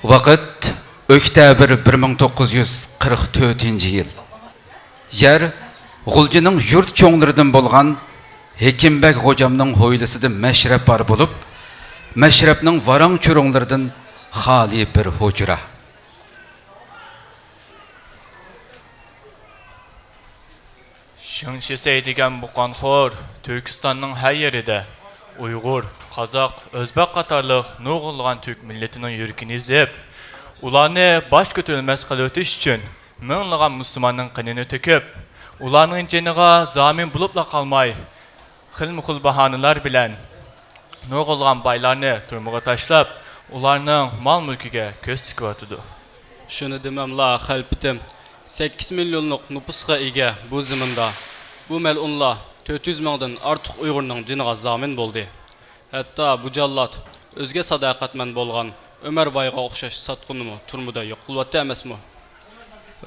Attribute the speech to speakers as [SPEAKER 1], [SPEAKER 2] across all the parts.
[SPEAKER 1] Vaqt oktyabr 1944 yıl. Yer G'uljining yurt cho'nglaridan bo'lgan Hekimbek hocamning hovlisida mashrab bor bo'lib, mashrabning varang cho'ronglaridan xoli bir hujra.
[SPEAKER 2] Şыңшысай деген bu qanxor Türkistanның her yeride Uyghur, Kazak, Özbek qatarlıq nurg'ulg'an Türk milletinin yürkini izlep, ularni baş götürülmez qilib o'tish uchun minglagan musulmonning qinini to'kib, ularning jiniga zamin bo'libla qolmay, xilma-xil bahonalar bilan nurg'ulg'an boylarni turmuga tashlab, ularning mol-mulkiga ko'z tikib
[SPEAKER 3] Şunu dememla xalpitim 8 milyonluq nüfusga ega bu zimində bu melunla 400 mingdan artıq Uyg'urning jiniga zamin bo'ldi. Hatta bu jallat o'zga sadoqatman bo'lgan Ömer Bayga o'xshash satqunimi turmuda yo'q qilyapti emasmi?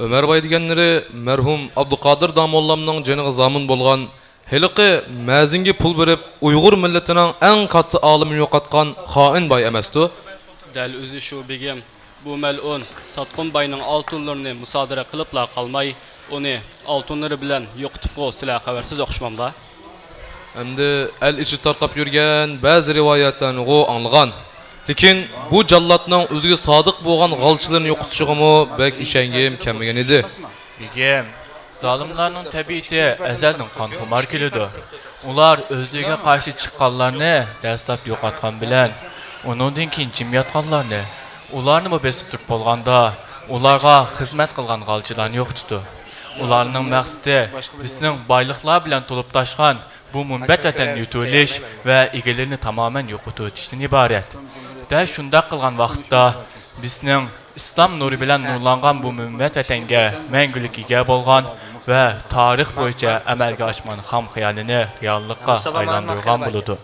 [SPEAKER 4] Ömer Bay deganlari marhum Abduqodir Damollamning jiniga zamin bo'lgan heliqi mazinga pul berib Uyg'ur millatining eng katta olimini yo'qotgan xoin boy emasdi.
[SPEAKER 3] Dal o'zi shu begim bu melun satqun bayning oltinlarini musodara qilibla qolmay, uni oltinlari bilan yo'qitib qo'ysizlar xabarsiz o'xshamamda.
[SPEAKER 4] Endi el içi tarqab yurgan ba'zi rivoyatlarni anglagan. Lekin bu jallatning o'ziga sodiq bo'lgan g'alchilarni yo'qotishig'imi bek ishongim kelmagan edi.
[SPEAKER 2] Begim, zalimlarning tabiati azaldan qonxumar keladi. Ular o'ziga qarshi chiqqanlarni dastlab yo'qotgan bilan, undan keyin jim yotganlarni, ularni besib turib bo'lganda, ularga xizmat qilgan g'alchilarni yo'qotdi. Ularning maqsadi bizning boyliqlar bilan to'lib toshgan bu munbat vatanni yutilish va egalarini tamoman yo'qotib o'tishdan iborat. Da shunday qilgan vaqtda bizning islom nuri bilan nurlangan bu munbat vatanga mangulik ega bo'lgan va tarix bo'yicha amalga oshgan ham xayolini reallikka aylantirgan bo'ladi.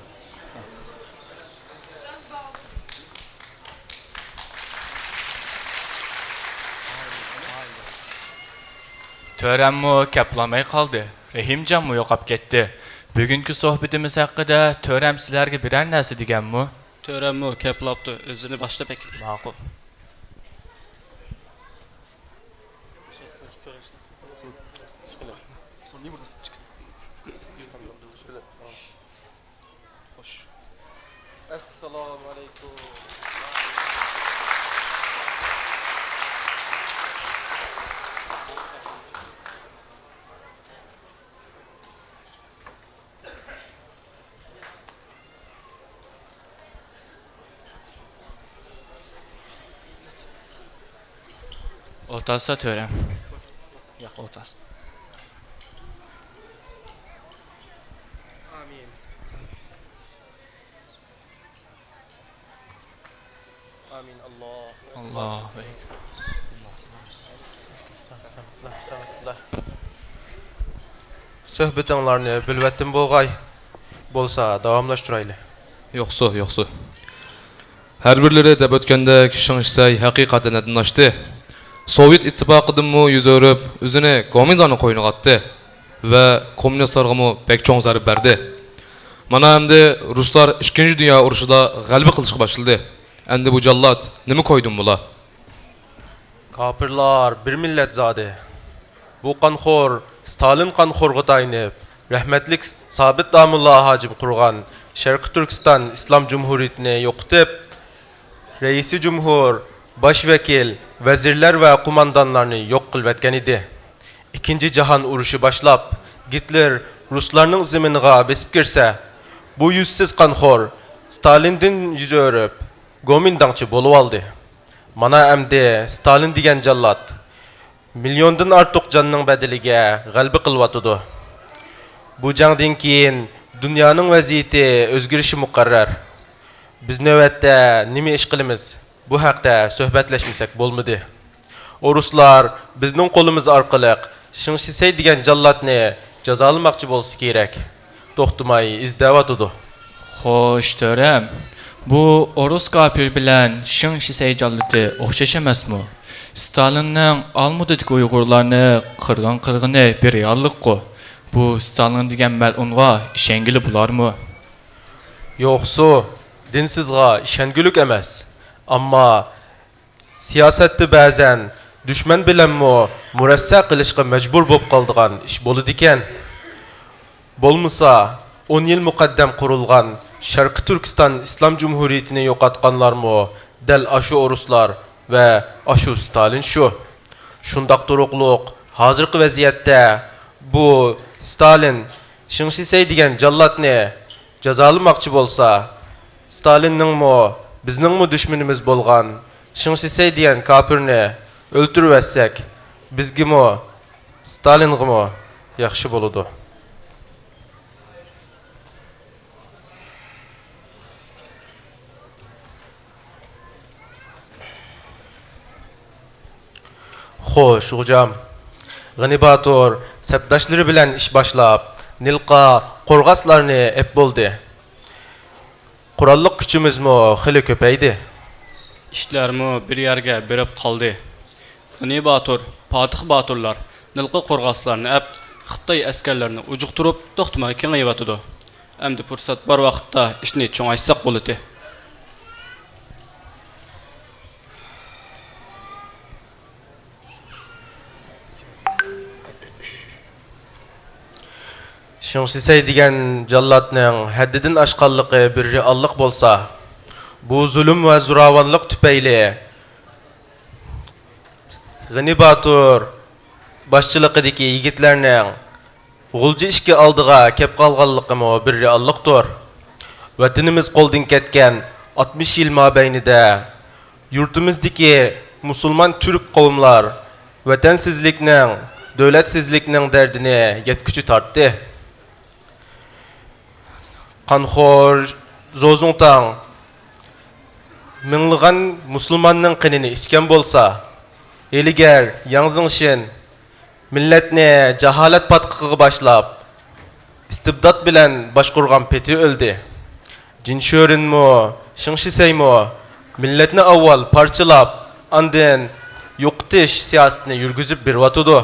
[SPEAKER 2] Törenmi kaplamay qoldi. Rahimjonmi yo'qab ketdi. Bugungi suhbatimiz haqida tören sizlarga biror narsa deganmi?
[SPEAKER 3] Törenmi kaplapti, o'zini boshlab ekdi.
[SPEAKER 2] Ma'qul.
[SPEAKER 5] Assalomu alaykum.
[SPEAKER 2] O'rtasida tören. Yo'q, o'rtasida.
[SPEAKER 5] Amin. Amin Allah.
[SPEAKER 2] Alloh.
[SPEAKER 5] Söhbetinglarni bilvatdim bo'lg'ay. Bo'lsa davomlashtirayli.
[SPEAKER 4] Yo'qsa. Har birlari deb o'tgandek Shыңшысай haqiqatan adnashdi. Sovet ittifoqidanmi yuz o'rib, o'zini Komindani qo'yniga atdi va kommunistlarga bek cho'ng zarb berdi. Mana endi ruslar 2-Dünya urushida g'alaba qilishga boshladi. Endi bu jallat nima qo'ydin bular?
[SPEAKER 5] Kafirlar bir millet zade. Bu qanxor Stalin qanxorga tayinib, rahmetlik Sabit Damullah hacim qurgan Sharqi Turkiston Islom Cumhuriyetini yo'qitib, Reisi Cumhur, başvekil, vezirler ve kumandanlarını yok qilib etgan edi. İkinci Cahan uruşu başlap, Hitler Ruslarning ziminiga besib kirsa, bu yüzsiz qanxor Stalin'din yüz örüp, Gomindangchi bo'lib oldi. Mana endi Stalin degan jallat milyondan ortiq jonning badaliga g'alaba qilyotdi. Bu jangdan keyin dunyoning vaziyati o'zgarishi muqarrar. Biz navbatda nima ish qilamiz? Bu haqda suhbatlashmasak bo'lmadi. O Ruslar bizning qo'limiz orqali Shыңшысай degan jallatni jazolamoqchi bo'lsa kerak. To'xtamay izlayotdi.
[SPEAKER 2] Xo'sh, tören. Bu Orus kafir bilan Shыңшысай jallati o'xshash emasmi? Stalinning Almudadagi Uyg'urlarni qirg'ini bir reallikku. Bu Stalin degan mal'unga ishongili bularmi?
[SPEAKER 5] Yo'qsa, dinsizga ishonguluk emas. Amma siyosatda ba'zan dushman bilanmi murassa qilishga majbur bo'lib qoldigan ish bo'ladi ekan. Bo'lmasa 10 yil muqaddam qurilgan Sharqi Turkiston Islom Jumhuriyatini yo'qotganlarmi dal ashu uruslar va ashu Stalin shu. Shundaq turuqliq hozirgi vaziyatda bu Stalin Shingshisey degan jallatni jazolamoqchi bo'lsa, Stalinning bizningmi dushmanimiz bo'lgan Shingshisey degan kafirni o'ltirib etsak, bizgimi Stalingimi yaxshi bo'ladi. Xo'sh, hocam. G'ani Batur sabdoshlari bilan ish boshlab, Nilqa qo'rg'aslarni ep bo'ldi. Qurolliq kuchimizmi xili ko'paydi.
[SPEAKER 3] ishlarmi bir yerga berib qoldi. G'ani Batur, Fatih Baturlar Nilqa qo'rg'aslarni ap Xitoy askarlarini ujuqtirib to'xtamay kengayotdi. Endi fursat bor vaqtda ishni cho'ngaytsak bo'ladi.
[SPEAKER 5] Shingshisey degan jallatning haddidan oshqanligi bir reallik bo'lsa, bu zulm va zo'ravonlik tufayli G'ani Batur boshchiligidagi yigitlarning g'ulji ishga oldiga kelib qolganligimi bir reallikdir. Vatanimiz qo'ldan ketgan 60 yil mobaynida yurtimizdagi musulmon turk qavmlar vatansizlikning, davlatsizlikning dardini yetkuchi tortdi. Qanxo'r Zozungtang minglagan musulmonning qinini ichgan bo'lsa, eligar Yangzingshin millatni jaholat patqiqiga boshlab, istibdod bilan boshqurgan peti o'ldi. Jinsho'rinmi, Shingshiseymi millatni avval parchalab, andin yo'qotish siyosatini yurgizib beryotdi.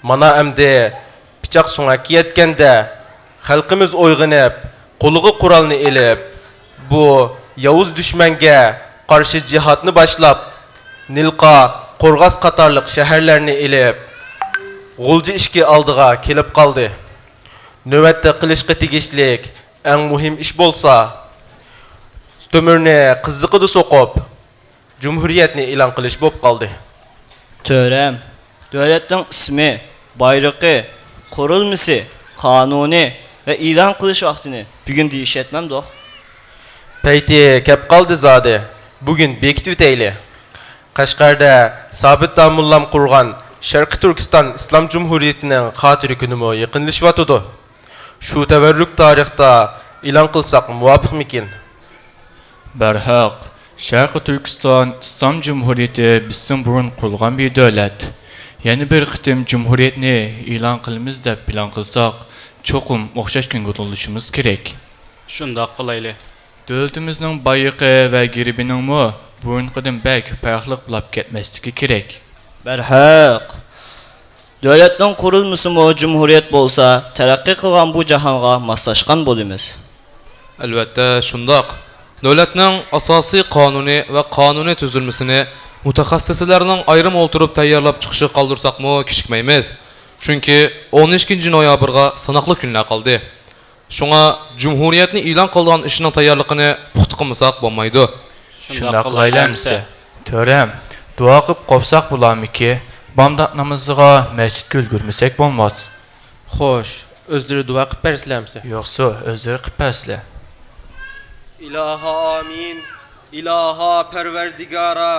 [SPEAKER 5] Mana endi pichoq so'ngaki yetganda xalqimiz o'yg'inib, qo'liga qurolni elib, bu yovuz dushmanga qarshi jihodni boshlab, Nilqa, Qo'rg'as qatorliq shaharlarni elib, g'ulji ishga oldiga kelib qoldi. Navbatda qilishga tegishlik eng muhim ish bo'lsa, To'mirni qiziqida so'qib, Cumhuriyetni e'lon qilish bo'lib qoldi.
[SPEAKER 6] Tövrem, devletin ismi, bayraqı, kurulması, kanuni ve ilan kılış vaktini bugün değişetmem doq.
[SPEAKER 5] Payti kep qoldi zodi. Bugun bekitib o'tayli. Qashqarda Sabit Damullam qurgan Sharqi Turkiston Islom Jumhuriyatining xotiri kunimi yaqinlashyotdi. Shu tabarruk tarixda e'lon qilsak muvofiqmikin?
[SPEAKER 2] Barhaq, Sharqi Turkiston Islom Cumhuriyeti bizden burun kurulgan bir devlet. Yeni bir qitim Cumhuriyetni e'lon qilamiz deb plan qilsak, cho'qim o'xshash kunga to'lishimiz kerak.
[SPEAKER 3] Shundoq qilayli.
[SPEAKER 2] Devletimizning boyiqi va geribining burunqidan bak farqli bo'lib ketmasligi kerak.
[SPEAKER 6] Berhaq. Devletin kurulması mı cumhuriyet bolsa, terakki kılan bu cahanga maslaşkan bolimiz.
[SPEAKER 4] Albatta shundoq. Davlatning asosiy qonuni va qonuniy tuzilmasini mutaxassislarning ayrim o'ltirib tayyorlab chiqishi qoldirsaqmi kishikmaymiz. Chunki 12-noyabrga sanoqli kunlar qoldi. Shunga Cumhuriyetni e'lon qilgan ishning tayyorligini puxta qilmasak bo'lmaydi.
[SPEAKER 2] Shundoq qilaylik. Tövrem, duo qilib qopsaq bo'larmiki, bomdod namoziga masjidga ulgurmasak bo'lmas.
[SPEAKER 5] Xo'sh, o'zlari duo qilib bersizlarmi?
[SPEAKER 2] Yo'qsa, o'zlari qilib bersizlar.
[SPEAKER 5] İlaha amin, ilaha perverdigara,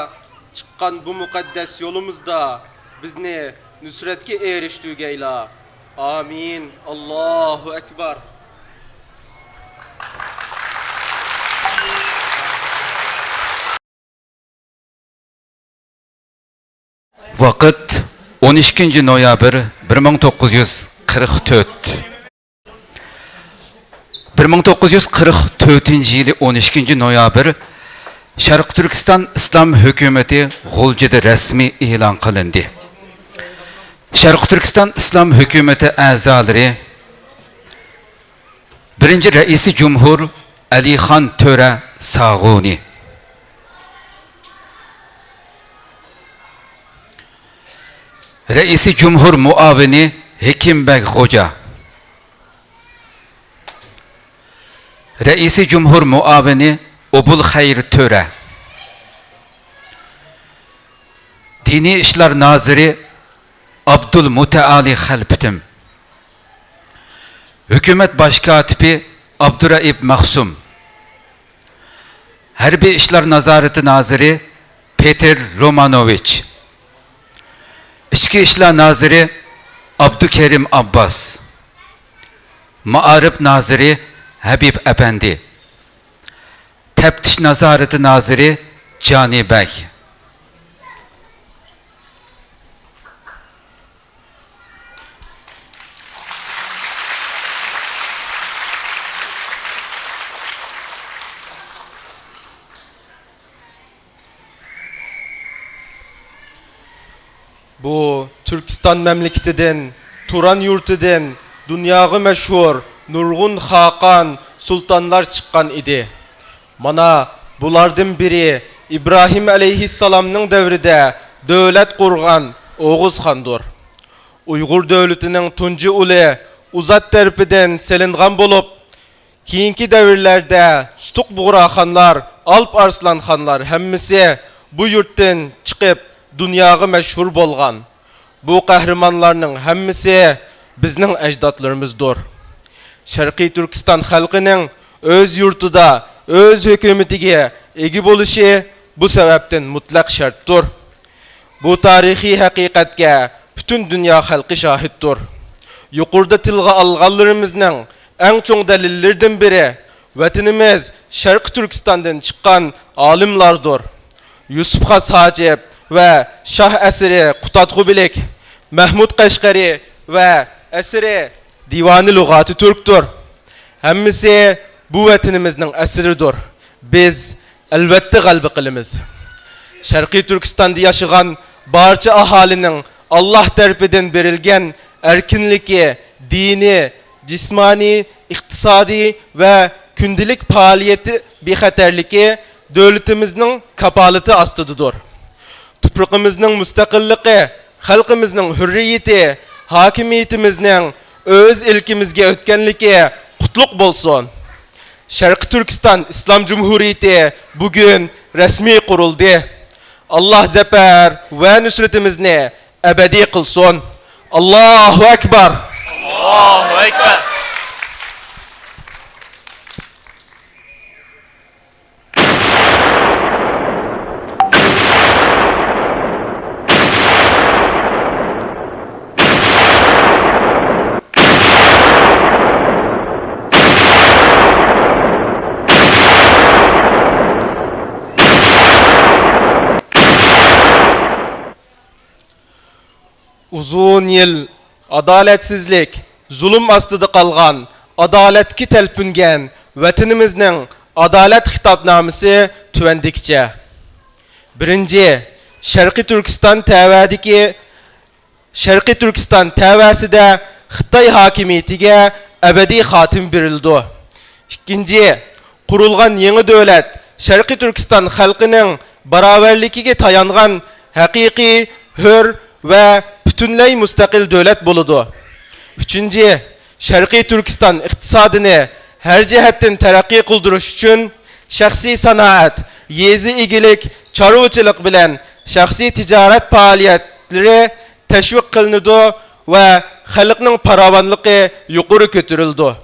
[SPEAKER 5] çıkan bu mukaddes yolumuzda bizni nüsretke eriştüğü ila. Amin, Allahu Ekber.
[SPEAKER 1] Vaqt 12 noyabr 1944. 1944 yılı 12 noyabr Sharq Turkiston İslam Hükümeti G'uljida rasmiy e'lon qilindi. Sharq Turkiston İslam Hükümeti a'zolari birinchi raisi Cumhur Alixon To'ra Sag'uni, Reisi Cumhur Muavini Hekimbek Hoca. Reisi Cumhur Muavini Obul Hayr Töre. Dini İşler Naziri Abdul Muteali Halpitim. Hükümet Başkatibi Abdurraib Mahsum. Harbi İşler Nazareti Naziri Peter Romanovic. İçki İşler Naziri Abdükerim Abbas. Maarif Naziri Habib Efendi. Teftiş Nazareti Naziri Cani Bey.
[SPEAKER 5] Bu Türkistan memleketinden, Turan yurtidan dünyaga meşhur nurgun hakan sultanlar çıkkan idi. Mana bulardan biri İbrahim aleyhisselamның devride devlet kurgan Oğuz Xandır. Uygur devletinin tuncu ulu uzat terpiden selingan bolup, kiyinki devirlerde Stuq Buğra xanlar, Alp Arslan xanlar hemmisi bu yurttan çıkıp dünyaga meşhur bolgan. Bu kahramanlarning hemmisi bizning ecdatlarımızdır. Şarkı Türkistan halkının öz yurtida, öz hükümetiga egi boluşu bu sebepten mutlak şarttır. Bu tarihi hakikatga bütün dünya halkı şahittir. Yuqorda tilga alganlarımızning en çoğ delillerden biri vatanimiz Şarkı Türkistan'dan çıkan alimlardır. Yusuf Has Hacip ve Şah Esiri Kutatku Bilik, Mahmud Kaşgari ve Esiri Divanı Lugati Türk'tür. Hemmisi bu vatanimizin esiridir. Biz elbette galbi kılımız. Şarkı Türkistan'da yaşayan barcha ahalinin Allah terpiden verilgen erkinliki, dini, cismani, iktisadi ve gündelik faaliyeti bexaterligi devletimizin kapaleti astıdır. Tuprağımızın müstakilligi, halkımızın hürriyeti, hakimiyetimizin öz ilkimizge ötkenligi kutluk bolsun. Şarkı Türkistan İslam Cumhuriyeti bugün resmi kuruldu. Allah zafer ve nusretimizni ebedi kılsın. Allahu Ekber.
[SPEAKER 2] Allahu Ekber.
[SPEAKER 5] Uzun yıl adaletsizlik, zulüm astıda kalgan, adaletki telpüngen vatanimizning adalet hitapnamesi tüvendikçe. Birinci, Şarkı Türkistan tevadiki Şarkı Türkistan tevasida Xitay hakimiyetiga ebedi hatim berildi. İkinci, kurulgan yeni devlet Şarkı Türkistan halkının baraberligiga tayangan hakiki, hür ve bütünley müstakil devlet buludu. Üçüncü, Şarkı Türkistan iktisadını her cihetten terakki kıldırış için şahsi sanaat, yezi igilik, çarvıçılık bilen şahsi ticaret faaliyetleri teşvik kılındı ve halkının paravanlığı yukarı götürüldü.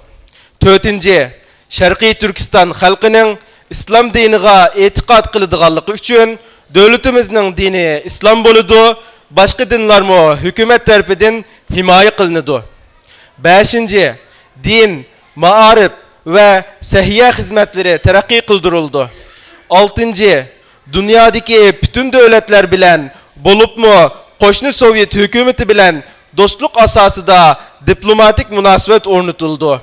[SPEAKER 5] Dördüncü, Şarkı Türkistan halkının İslam diniga etiqat kılıdığanlığı için devletimizin dini İslam boludu. Başka dinler mi hükümet tarafından himaye kılındı. Beşinci, din, maarif ve sehiye hizmetleri terakki kıldırıldı. Altıncı, dünyadaki bütün devletler bilen bolup mu Koşnu Sovyet hükümeti bilen dostluk asasında diplomatik münasebet ornutuldu.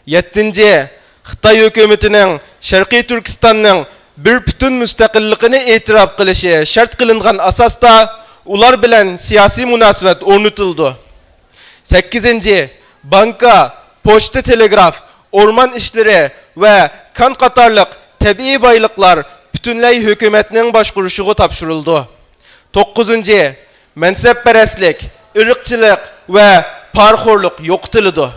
[SPEAKER 5] Yedinci, Xitay hükümetinin Şarkı Türkistan'ın bir bütün müstakilliğini itiraf kılışı şart kılıngan asasta ular bilen siyasi münasebet ornutuldu. 8. Banka, poçta telegraf, orman işleri ve kan katarlık tabii baylıklar bütünley hükümetinin başkuruşuğu tapşırıldı. 9. mansabparastlik, irqchilik va parxo'rlik yo'qitiladi.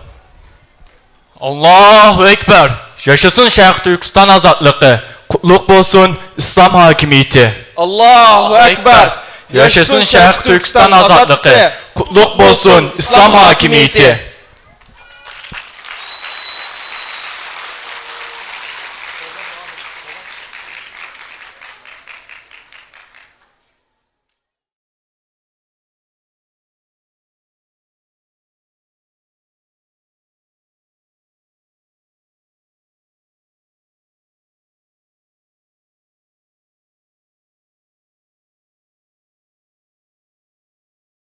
[SPEAKER 2] Allahu Ekber. Yaşasın Şərq Türkistan azadlığı. Kutluk olsun İslam hakimiyeti.
[SPEAKER 5] Allahu akbar.
[SPEAKER 2] Yaşasın Şərq Türkistan azadlığı. Kutluk olsun İslam hakimiyeti.